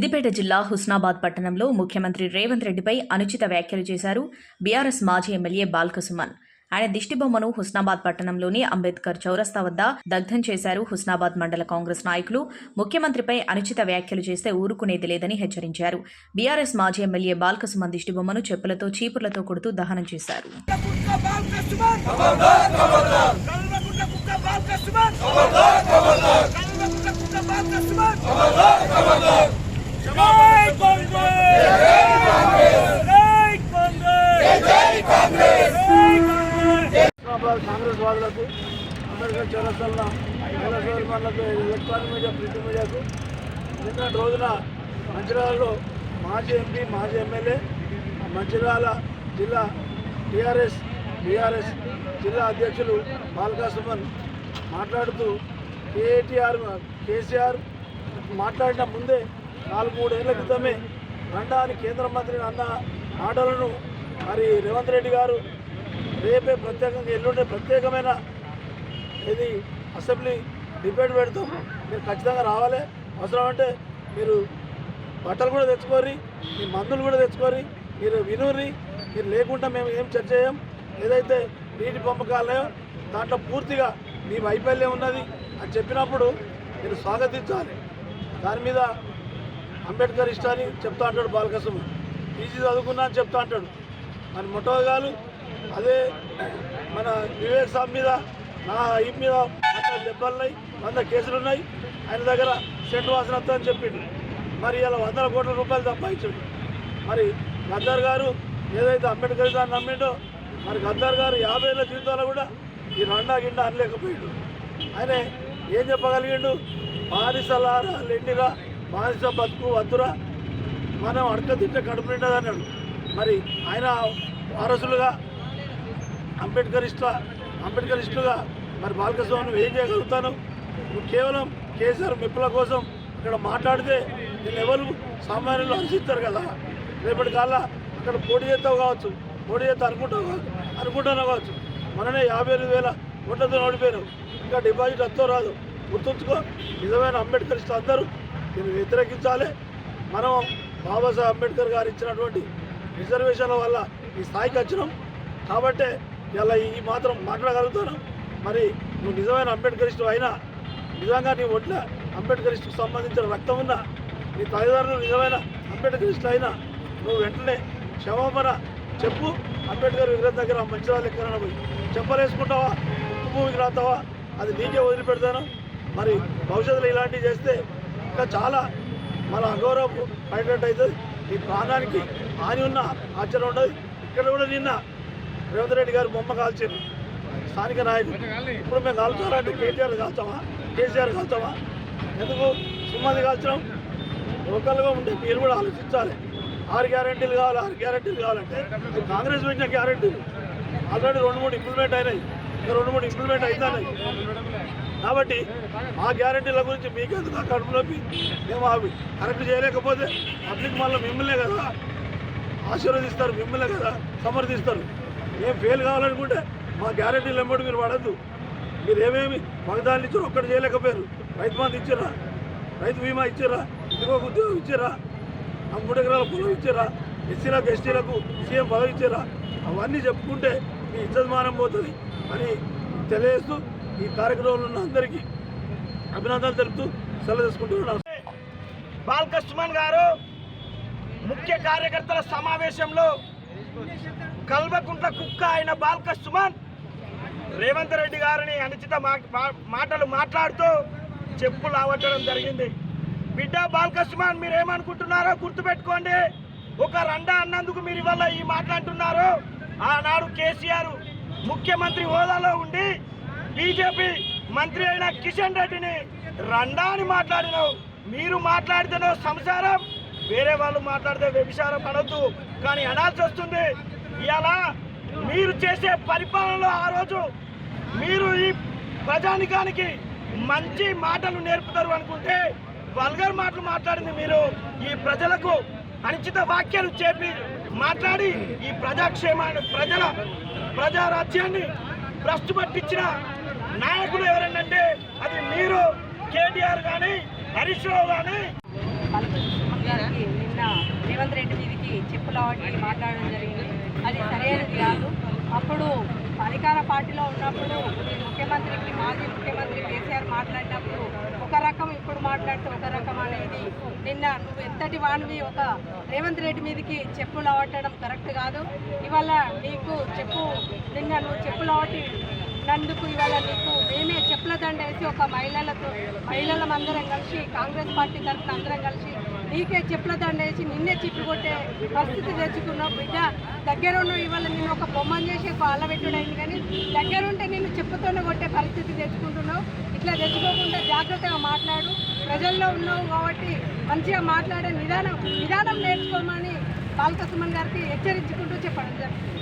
సిద్దిపేట జిల్లా హుస్నాబాద్ పట్టణంలో ముఖ్యమంత్రి రేవంత్ రెడ్డిపై అనుచిత వ్యాఖ్యలు చేశారు బీఆర్ఎస్ మాజీ ఎమ్మెల్యే బాల్కసుమన్. ఆయన దిష్టిబొమ్మను హుస్నాబాద్ పట్టణంలోని అంబేద్కర్ చౌరస్తా వద్ద దగ్ధం చేశారు. హుస్నాబాద్ మండల కాంగ్రెస్ నాయకులు ముఖ్యమంత్రిపై అనుచిత వ్యాఖ్యలు చేస్తే ఊరుకునేది లేదని హెచ్చరించారు. బీఆర్ఎస్ మాజీ ఎమ్మెల్యే బాల్కసుమన్ దిష్టిబొమ్మను చెప్పులతో చీపుర్లతో కొడుతూ దహనం చేశారు. కాంగ్రెస్ వాదులకు అంబేద్కర్ చౌరస్తాలో మహిళలకు ఎలక్ట్రానిక్ మీడియా ప్రింట్ మీడియాకు నిన్నటి రోజున మంచిర్యాలలో మాజీ ఎంపీ మాజీ ఎమ్మెల్యే మంచిర్యాల జిల్లా బీఆర్ఎస్ జిల్లా అధ్యక్షులు బాల్కసుమన్ మాట్లాడుతూ కేసీఆర్ మాట్లాడిన ముందే 4-3 ఏళ్ల క్రితమే రండా అని కేంద్ర మంత్రిని అన్న ఆటలను మరి రేవంత్ రెడ్డి గారు రేపే ప్రత్యేకంగా ఎల్లుండే ప్రత్యేకమైన ఇది అసెంబ్లీ డిబేట్ పెడతాం, మీరు ఖచ్చితంగా రావాలి. అవసరం అంటే మీరు బట్టలు కూడా తెచ్చుకోరి, మీ మందులు కూడా తెచ్చుకోరి, మీరు వినూరి, మీరు లేకుండా మేము ఏం చర్చ చేయం. ఏదైతే నీటి పంపకాలయో దాంట్లో పూర్తిగా మీ వైఫల్యం ఉన్నది అని చెప్పినప్పుడు మీరు స్వాగతించాలి. దాని మీద అంబేద్కర్ ఇష్టాన్ని చెప్తా అంటాడు బాల్కసుమన్, పీజీ చదువుకున్నా అని చెప్తా అంటాడు. మరి మొట్టగాలు అదే మన వివేక్ సాబ్ మీద నా ఈ మీద 70 100 కేసులు ఉన్నాయి, ఆయన దగ్గర సెంటు వాసన వస్తుందని చెప్పిండు. మరి ఇలా 100 కోట్ల రూపాయలు సంపాదించాడు. మరి గద్దర్ గారు ఏదైతే అంబేద్కర్ దాన్ని నమ్మిండో, మరి గద్దర్ గారు 50 ఏళ్ళ జీవితాలు కూడా ఈ రండా గిండా అనలేకపోయాడు. ఆయన ఏం చెప్పగలిగిండు? బానిసలారా లెండిరా, బానిస బతుకు వద్దురా, మనం అడక కడుపు నిండదు అన్నాడు. మరి ఆయన వారసులుగా అంబేద్కరిస్టులుగా మరి బాల్కసుమన్ నువ్వు ఏం చేయగలుగుతాను? నువ్వు కేవలం కేసీఆర్ మెప్పుల కోసం అక్కడ మాట్లాడితే నేను ఎవరు సామాన్యులు హర్షిస్తారు కదా. రేపటి కాళ్ళ అక్కడ పోటీ చేస్తావు కావచ్చు, పోటీ చేస్తా అనుకుంటాను కావచ్చు. మననే 52,000 ఓట్లతో ఓడిపోయారు, ఇంకా డిపాజిట్ వస్తో రాదు. గుర్తుంచుకో, నిజమైన అంబేద్కరిస్టులు అందరూ దీన్ని వ్యతిరేకించాలి. మనం బాబాసాహెబ్ అంబేద్కర్ గారు ఇచ్చినటువంటి రిజర్వేషన్ల వల్ల ఈ స్థాయికి వచ్చినాం కాబట్టే ఇలా ఈ మాత్రం మాట్లాడగలుగుతాను. మరి నువ్వు నిజమైన అంబేద్కరిస్టు అయినా, నిజంగా నీ ఒట్ల అంబేద్కరిస్టుకు సంబంధించిన రక్తం ఉన్నా, నీ తల్లిదండ్రులు నిజమైన అంబేద్కరిస్టు అయినా నువ్వు వెంటనే క్షమాపణ చెప్పు. అంబేద్కర్ విగ్రహం దగ్గర మంచిర్యాల ఎక్కడైనా పోయి చెప్పలేసుకుంటావా, ఉక్కు భూమికి రాతావా, అది నీకే వదిలిపెడతాను. మరి భవిష్యత్తులో ఇలాంటివి చేస్తే ఇంకా చాలా మన అగౌరవం పడేటట్టు అవుతుంది. నీ ప్రాణానికి హాని ఉన్న ఆశ్చర్యం ఉండదు. ఇక్కడ కూడా నిన్న రేవంత్ రెడ్డి గారు బొమ్మ కాల్చారు స్థానిక నాయకులు. ఇప్పుడు మేము కాల్చాలంటే కేటీఆర్ కాల్చామా? ఎందుకు సుమ్మది కాల్చడం? లోకల్గా ఉంటే మీరు కూడా ఆలోచించాలి. 6 గ్యారెంటీలు కావాలంటే కాంగ్రెస్ పెట్టిన గ్యారెంటీలు ఆల్రెడీ 2-3 ఇంప్లిమెంట్ అయినాయి, ఇంకా 2-3 ఇంప్లిమెంట్ అవుతున్నాయి. కాబట్టి ఆ గ్యారెంటీల గురించి మీకెందుకు ఆ కడుపులోకి మేము అవి కరెక్ట్ చేయలేకపోతే పబ్లిక్ మళ్ళీ మిమ్మల్నే కదా ఆశీర్వదిస్తారు, మిమ్మల్నే కదా సమర్థిస్తారు. ఏం ఫెయిల్ కావాలనుకుంటే మా గ్యారెంటీలు వెంబడి మీరు పడద్దు. మీరు ఏమేమి వాగ్దానాలు ఇచ్చారో ఒక్కటి చేయలేకపోయారు. రైతు బంధు ఇచ్చారా, రైతు బీమా ఇచ్చారా, ఇంకొక ఉద్యోగం ఇచ్చారా, 3 ఎకరాల పొలం ఇచ్చారా, ఎస్సీలకు ఎస్టీలకు సీఎం పదవి ఇచ్చారా? అవన్నీ చెప్పుకుంటే మీ ఇజ్జతమానం పోతుంది అని తెలియజేస్తూ ఈ కార్యక్రమంలో ఉన్న అందరికీ అభినందనలు తెలుపుతూ సెలవు తీసుకుంటున్నాను. బాల్కసుమన్ గారు ముఖ్య కార్యకర్తల సమావేశంలో కల్వకుంట్ల కుక్క అయిన బాల్కసుమన్ రేవంత్ రెడ్డి గారిని అనుచిత మాటలు మాట్లాడుతూ చెప్పులు ఆవట్టడం జరిగింది. బిడ్డ బాల్కసుమన్, మీరేమనుకుంటున్నారో గుర్తుపెట్టుకోండి. ఒక రండా అన్నందుకు మీరు ఇవాళ ఈ మాట్లాడుతున్నారు. ఆనాడు కేసీఆర్ ముఖ్యమంత్రి హోదాలో ఉండి బీజేపీ మంత్రి అయిన కిషన్ రెడ్డిని రండా అని మాట్లాడినావు. మీరు మాట్లాడితేనో సంసారం, వేరే వాళ్ళు మాట్లాడితే వ్యభిచారం అనొద్దు, కానీ అనాల్సి వస్తుంది. ఇలా మీరు చేసే పరిపాలనలో ఆ రోజు మీరు ఈ ప్రజానికానికి మంచి మాటలు నేర్పుతారు అనుకుంటే వల్గర్ మాటలు మాట్లాడింది మీరు. ఈ ప్రజలకు అనుచిత వ్యాఖ్యలు చెప్పి మాట్లాడి ఈ ప్రజాక్షేమాన్ని ప్రజారాజ్యాన్ని భ్రష్టు పట్టించిన నాయకులు ఎవరంటే అది మీరు, కేటీఆర్ కానీ, హరీష్ రావు కానీ. గారికి నిన్న రేవంత్ రెడ్డి మీదకి చెప్పుల వాటి మాట్లాడడం జరిగింది. అది సరైనది కాదు. అప్పుడు అధికార పార్టీలో ఉన్నప్పుడు ముఖ్యమంత్రికి మాజీ ముఖ్యమంత్రి కేసీఆర్ మాట్లాడినప్పుడు ఒక రకం, ఇప్పుడు మాట్లాడితే ఒక రకం అనేది నిన్న నువ్వు ఎంతటి వాడివి ఒక రేవంత్ రెడ్డి మీదకి చెప్పులు అవట్టడం కరెక్ట్ కాదు. ఇవాళ నీకు నిన్న నువ్వు చెప్పులు అవట్టి నందుకు ఇవాళ నీకు మేమే చెప్పుల దండ వేసి ఒక మహిళలందరం కలిసి కాంగ్రెస్ పార్టీ తరఫున అందరం కలిసి నీకే చెప్పుల దండ వేసి నిన్నే చిప్పు కొట్టే పరిస్థితి తెచ్చుకున్నావు. బిడ్డ దగ్గరున్న ఇవాళ నేను ఒక బొమ్మను చేసి అల్లబెట్టుడైంది, కానీ దగ్గరుంటే నేను చెప్పుతోనే కొట్టే పరిస్థితి తెచ్చుకుంటున్నావు. ఇట్లా తెచ్చుకోకుండా జాగ్రత్తగా మాట్లాడు. ప్రజల్లో ఉన్నావు కాబట్టి మంచిగా మాట్లాడే విధానం నేర్చుకోమని బాల్క సుమన్ గారికి హెచ్చరించుకుంటూ చెప్పడం జరిగింది.